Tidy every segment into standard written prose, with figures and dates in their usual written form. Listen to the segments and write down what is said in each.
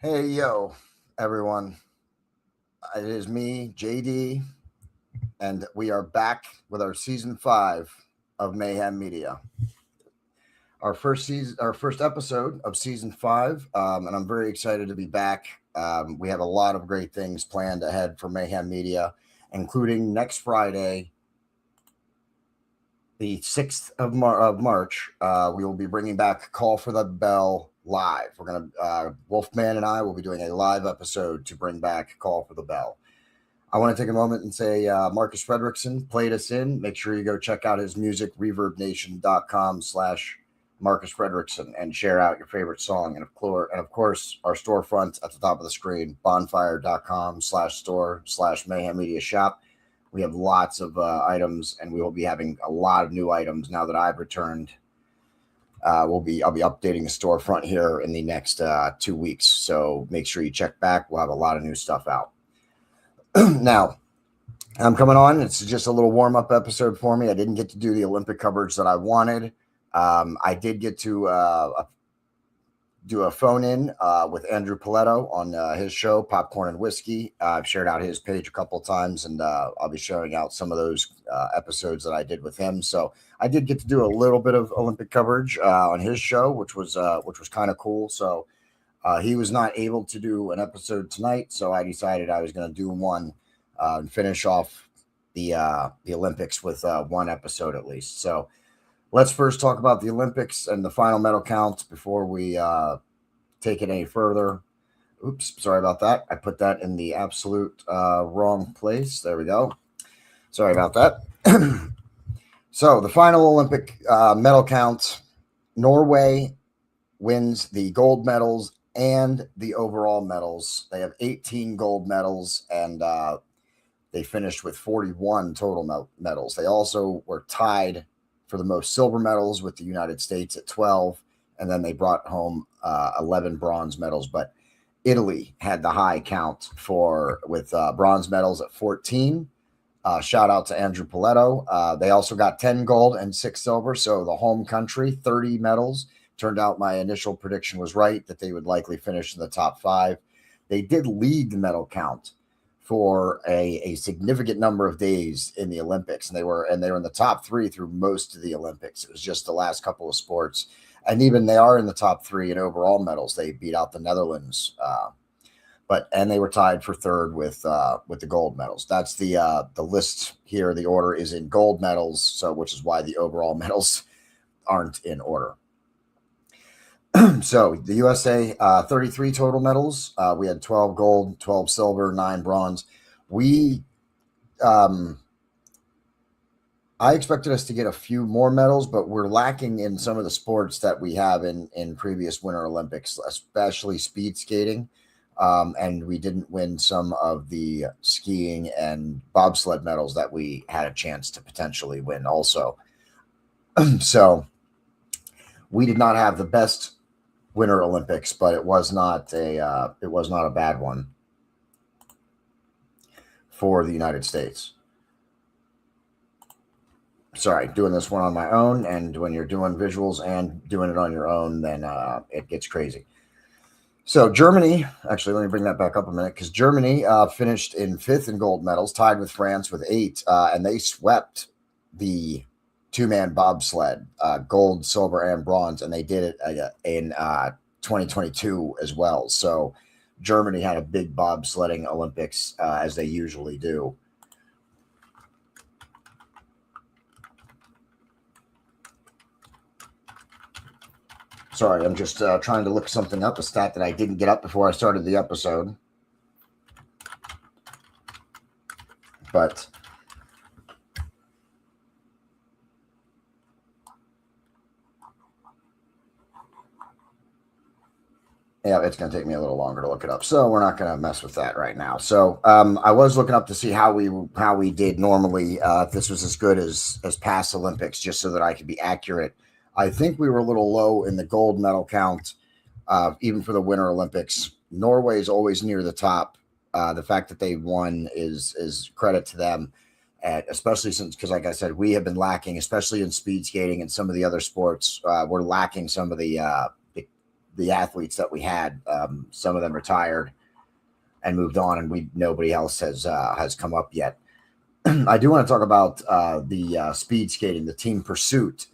Hey, yo, everyone. It is me, JD, and we are back with our season 5 of Mayhem Media. Our first episode of season 5, and I'm very excited to be back. We have a lot of great things planned ahead for Mayhem Media, including next Friday, the 6th of March. We will be bringing back Call for the Bell live. We're going to, Wolfman and I will be doing a live episode to bring back Call for the Bell. I want to take a moment and say Marcus Fredrickson played us in. Make sure you go check out his music, reverbnation.com/Marcus Fredrickson, and share out your favorite song. And of course, our storefront at the top of the screen, bonfire.com/store/Mayhem Media Shop. We have lots of items, and we will be having a lot of new items now that I've returned. I'll be updating the storefront here in the next 2 weeks, so make sure you check back. We'll have a lot of new stuff out. Now, I'm coming on. It's just a little warm-up episode for me. I didn't get to do the Olympic coverage that I wanted. I did get to do a phone-in with Andrew Paletto on his show, Popcorn and Whiskey. I've shared out his page a couple of times, and I'll be showing out some of those episodes that I did with him. So I did get to do a little bit of Olympic coverage on his show, which was kind of cool. So he was not able to do an episode tonight, so I decided I was going to do one and finish off the Olympics with one episode at least. So let's first talk about the Olympics and the final medal count before we take it any further. Oops, sorry about that. I put that in the absolute wrong place. There we go. Sorry about that. So the final Olympic medal count, Norway wins the gold medals and the overall medals. They have 18 gold medals, and they finished with 41 total medals. They also were tied for the most silver medals with the United States at 12, and then they brought home 11 bronze medals. But Italy had the high count with bronze medals at 14. Shout out to Andrew Paletto. They also got 10 gold and 6 silver. So the home country, 30 medals. Turned out my initial prediction was right, that they would likely finish in the top 5. They did lead the medal count for a significant number of days in the Olympics, and they were in the top 3 through most of the Olympics. It was just the last couple of sports, and even they are in the top 3 in overall medals. They beat out the Netherlands, and they were tied for 3rd with the gold medals. That's the list here. The order is in gold medals, so which is why the overall medals aren't in order. So the USA, 33 total medals. We had 12 gold, 12 silver, 9 bronze. I expected us to get a few more medals, but we're lacking in some of the sports that we have in previous Winter Olympics, especially speed skating. And we didn't win some of the skiing and bobsled medals that we had a chance to potentially win also. So we did not have the best Winter Olympics, but it was not a bad one for the United States. Sorry, doing this one on my own, and when you're doing visuals and doing it on your own, then it gets crazy. So Germany, actually, let me bring that back up a minute, because Germany finished in 5th in gold medals, tied with France with 8, and they swept the 2-man bobsled, gold, silver, and bronze, and they did it in 2022 as well. So Germany had a big bobsledding Olympics, as they usually do. Sorry, I'm just trying to look something up, a stat that I didn't get up before I started the episode. But yeah, it's going to take me a little longer to look it up, so we're not going to mess with that right now. So I was looking up to see how we did normally, if this was as good as past Olympics, just so that I could be accurate. I think we were a little low in the gold medal count, even for the Winter Olympics. Norway is always near the top. The fact that they won is credit to them, especially since, because like I said, we have been lacking, especially in speed skating and some of the other sports. We're lacking some of the athletes that we had. Some of them retired and moved on, and nobody else has come up yet. I do want to talk about the speed skating, the team pursuit,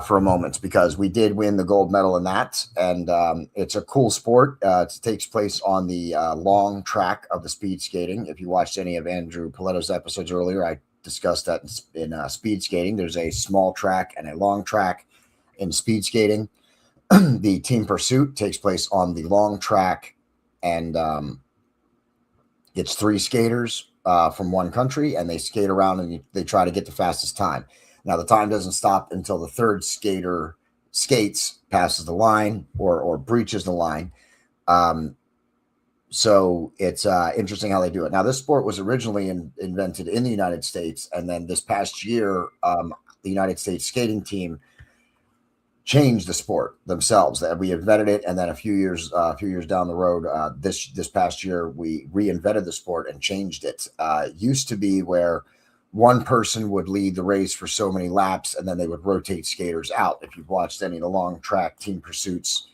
for a moment, because we did win the gold medal in that, and it's a cool sport. It takes place on the long track of the speed skating. If you watched any of Andrew Paletto's episodes earlier, I discussed that in speed skating. There's a small track and a long track in speed skating. The team pursuit takes place on the long track, and it's 3 skaters from one country, and they skate around and they try to get the fastest time. Now, the time doesn't stop until the third skater skates, passes the line, or breaches the line. So it's interesting how they do it. Now, this sport was originally invented in the United States, and then this past year, the United States skating team changed the sport themselves. That we invented it, and then a few years down the road, this past year, we reinvented the sport and changed it. It used to be where one person would lead the race for so many laps, and then they would rotate skaters out. If you've watched any of the long track team pursuits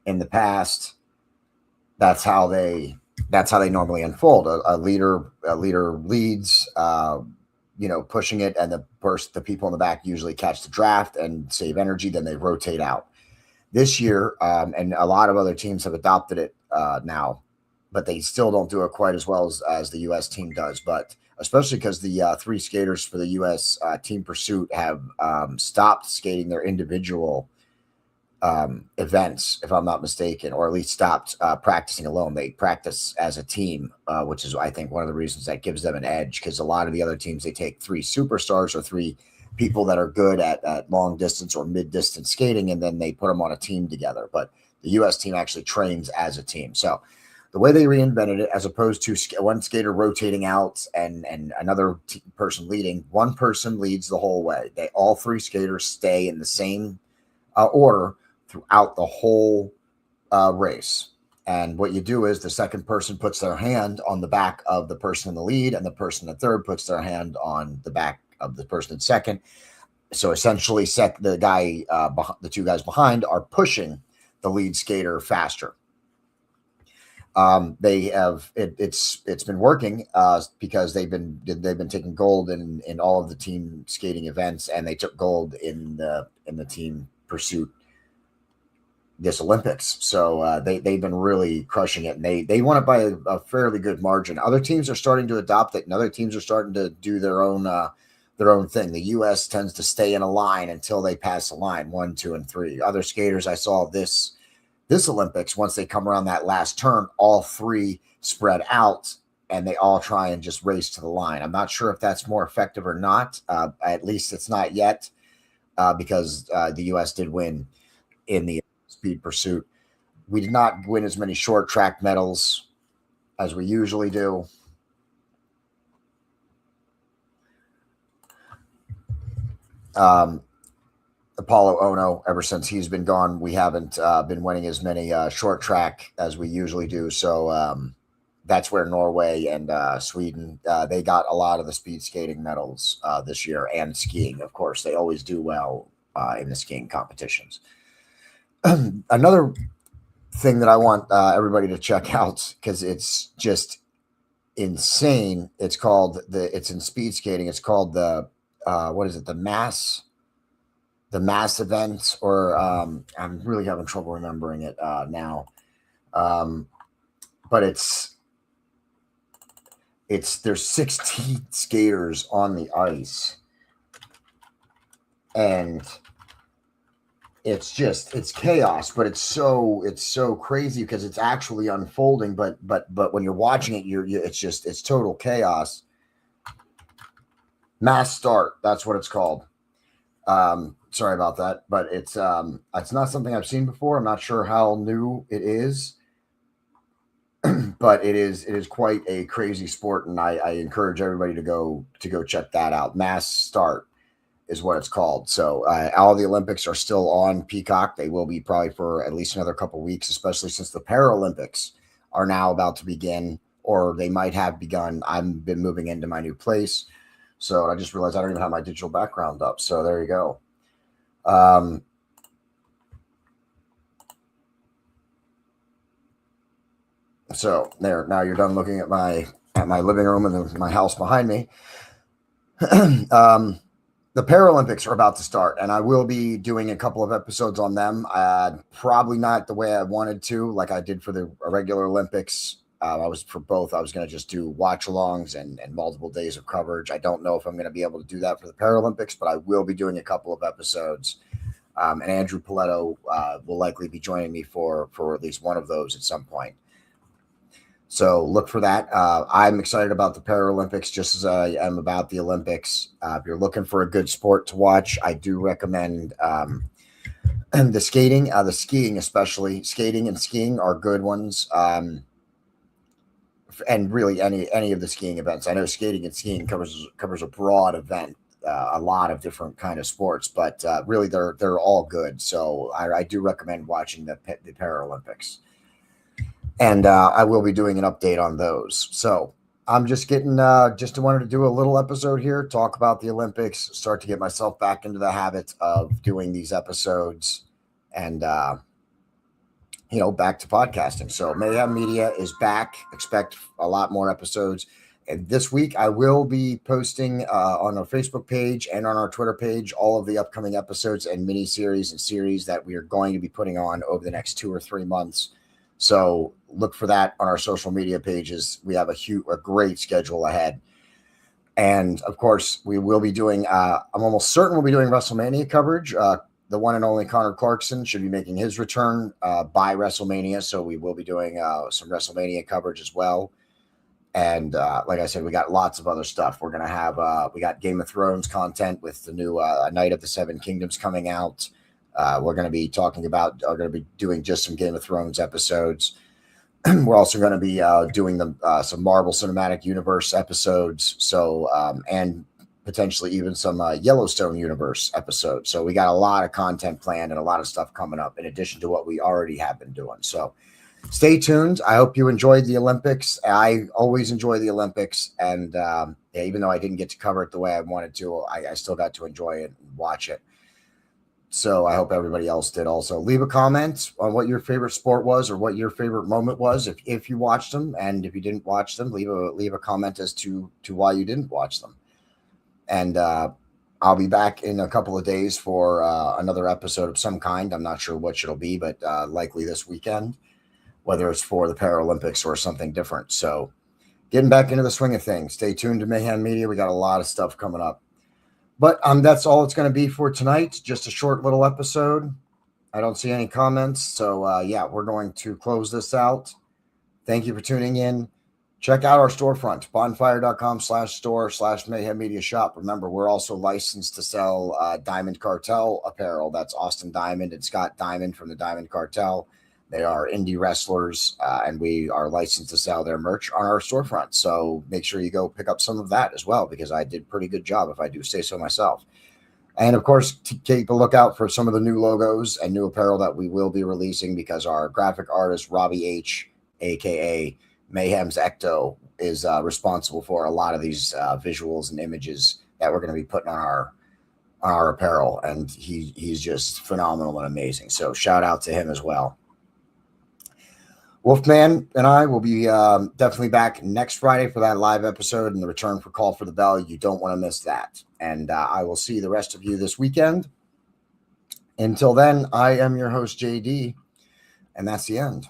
in the past, that's how they normally unfold. A leader leads, pushing it, and the people in the back usually catch the draft and save energy. Then they rotate out. This year, and a lot of other teams have adopted it now, but they still don't do it quite as well as the U.S. team does. But especially because the 3 skaters for the U.S. Team pursuit have stopped skating their individual events, if I'm not mistaken, or at least stopped practicing alone. They practice as a team, which is, I think, one of the reasons that gives them an edge, because a lot of the other teams, they take 3 superstars or 3 people that are good at long distance or mid distance skating, and then they put them on a team together. But the U.S. team actually trains as a team. So the way they reinvented it, as opposed to one skater rotating out and another person leading, one person leads the whole way. All 3 skaters stay in the same order throughout the whole race. And what you do is the second person puts their hand on the back of the person in the lead, and the person in the third puts their hand on the back of the person in second. So essentially, the 2 guys behind are pushing the lead skater faster. They have it's been working because they've been taking gold in all of the team skating events, and they took gold in the team pursuit this Olympics. So they've been really crushing it, and they won it by a fairly good margin. Other teams are starting to adopt it, and other teams are starting to do their own thing. The U.S. tends to stay in a line until they pass the line 1, 2, and 3. Other skaters I saw this Olympics, once they come around that last turn, all 3 spread out and they all try and just race to the line. I'm not sure if that's more effective or not. At least it's not yet, because the U.S. did win in the speed pursuit. We did not win as many short track medals as we usually do. Apollo Ono, ever since he's been gone, we haven't been winning as many short track as we usually do. So that's where Norway and Sweden, they got a lot of the speed skating medals this year, and skiing, of course. They always do well in the skiing competitions. Another thing that I want everybody to check out, because it's just insane. It's in speed skating. It's called what is it? The mass event, or I'm really having trouble remembering it now. But there's 16 skaters on the ice, and it's chaos, but it's so crazy because it's actually unfolding. But when you're watching it, it's total chaos. Mass start. That's what it's called. Sorry about that, but it's not something I've seen before. I'm not sure how new it is, but it is quite a crazy sport, and I encourage everybody to go check that out. Mass start is what it's called. So all the Olympics are still on Peacock. They will be probably for at least another couple of weeks, especially since the Paralympics are now about to begin, or they might have begun. I've been moving into my new place, so I just realized I don't even have my digital background up. So there you go. So there, now you're done looking at my living room and my house behind me. The Paralympics are about to start, and I will be doing a couple of episodes on them. Probably not the way I wanted to, like I did for the regular Olympics. I was for both. I was going to just do watch-alongs and multiple days of coverage. I don't know if I'm going to be able to do that for the Paralympics, but I will be doing a couple of episodes. And Andrew Paletto will likely be joining me for at least one of those at some point. So look for that. I'm excited about the Paralympics just as I am about the Olympics. If you're looking for a good sport to watch, I do recommend the skating, the skiing especially. Skating and skiing are good ones. And really any of the skiing events. I know skating and skiing covers a broad event, a lot of different kind of sports, but really they're all good. So I do recommend watching the Paralympics. And I will be doing an update on those. So I'm just wanted to do a little episode here, talk about the Olympics, start to get myself back into the habit of doing these episodes and, back to podcasting. So Mayhem Media is back. Expect a lot more episodes. And this week I will be posting on our Facebook page and on our Twitter page all of the upcoming episodes and mini series and series that we are going to be putting on over the next 2 or 3 months. So look for that on our social media pages. We have a great schedule ahead. And of course, we will be doing, I'm almost certain we'll be doing WrestleMania coverage. The one and only Connor Clarkson should be making his return by WrestleMania. So we will be doing some WrestleMania coverage as well. And like I said, we got lots of other stuff. We're going to have, we got Game of Thrones content with the new Night of the Seven Kingdoms coming out. We're going to be doing just some Game of Thrones episodes. We're also going to be doing some Marvel Cinematic Universe episodes. So, and potentially even some Yellowstone Universe episodes. So we got a lot of content planned and a lot of stuff coming up in addition to what we already have been doing. So stay tuned. I hope you enjoyed the Olympics. I always enjoy the Olympics. And even though I didn't get to cover it the way I wanted to, I still got to enjoy it and watch it. So I hope everybody else did also. Leave a comment on what your favorite sport was or what your favorite moment was if you watched them. And if you didn't watch them, leave a comment as to why you didn't watch them. And I'll be back in a couple of days for another episode of some kind. I'm not sure which it'll be, but likely this weekend, whether it's for the Paralympics or something different. So getting back into the swing of things. Stay tuned to Mayhem Media. We got a lot of stuff coming up. But that's all it's going to be for tonight. Just a short little episode. I don't see any comments. So, yeah, we're going to close this out. Thank you for tuning in. Check out our storefront, bonfire.com/store/Mayhem Media Shop. Remember, we're also licensed to sell Diamond Cartel apparel. That's Austin Diamond and Scott Diamond from the Diamond Cartel. They are indie wrestlers, and we are licensed to sell their merch on our storefront. So make sure you go pick up some of that as well, because I did a pretty good job, if I do say so myself. And of course, keep a lookout for some of the new logos and new apparel that we will be releasing, because our graphic artist, Robbie H., a.k.a. Mayhem's Ecto, is responsible for a lot of these visuals and images that we're going to be putting on our apparel. And he's just phenomenal and amazing. So shout out to him as well. Wolfman and I will be definitely back next Friday for that live episode and the return for Call for the Bell. You don't want to miss that. And I will see the rest of you this weekend. Until then, I am your host, JD, and that's the end.